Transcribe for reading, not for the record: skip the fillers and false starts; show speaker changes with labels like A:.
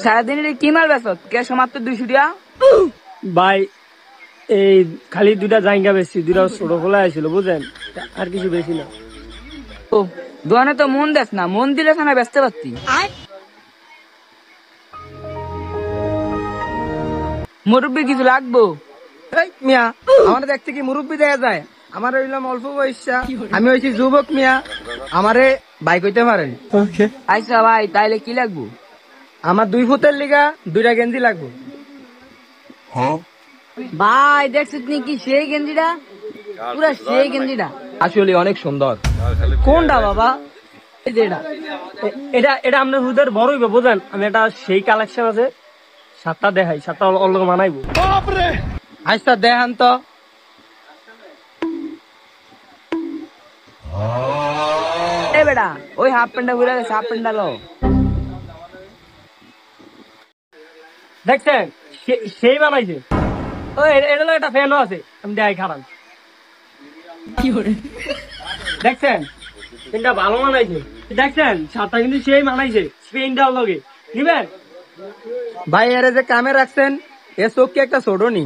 A: সারাদিনের কি মাল বেচত কে সমাপ্ত 200 টাকা?
B: ভাই এই খালি দুইটা জায়গা বেশি, দুইটা ছোট খোলা আছিল বুঝেন, আর কিছু বেশি না।
A: ও দোকানে তো মন দেখ না, মন দিলে না বেচতে পারতি। মুরব্বি কিছু লাগবো?
B: এই মিয়া, আমার দেখতে কি মুরব্বী দেখা যায়? আমার হইলাম অল্প বয়সা, আমি হইছি যুবক মিয়া, আমারে বাইক হইতে পারেন।
A: আচ্ছা ভাই তাইলে কি লাগবো?
B: আমার 2 ফুটের লিগা 2টা গেঞ্জি লাগবে।
A: ভাই দেখছিস নি কি সেই গেঞ্জিটা, পুরা সেই গেঞ্জিটা।
B: আসলে অনেক সুন্দর।
A: কোনটা বাবা? এই যে এটা।
B: এটা এটা আপনার হুদের বড় হইবে বুঝেন, আমি এটা সেই কালেকশন আছে, 7টা দেখাই, 7টা অল্প মানাইবো। আচ্ছা দেখান তো।
A: এ বেটা ওই হাফ প্যান্টটা ঘুরে গেছে, হাফ প্যান্টটা লো।
B: দেখছেন সেই বানাইছে। ও এটা একটা ফ্যানও আছে, আমি দেখাই খারাপ। দেখছেন এটা ভালো মানাইছে, দেখছেন শার্টটা কিন্তু সেই মানাইছে, স্পেনটাও লগে নিবেন। ভাই এর যে কামে রাখছেন, এ চোখ কি একটা ছোট নি?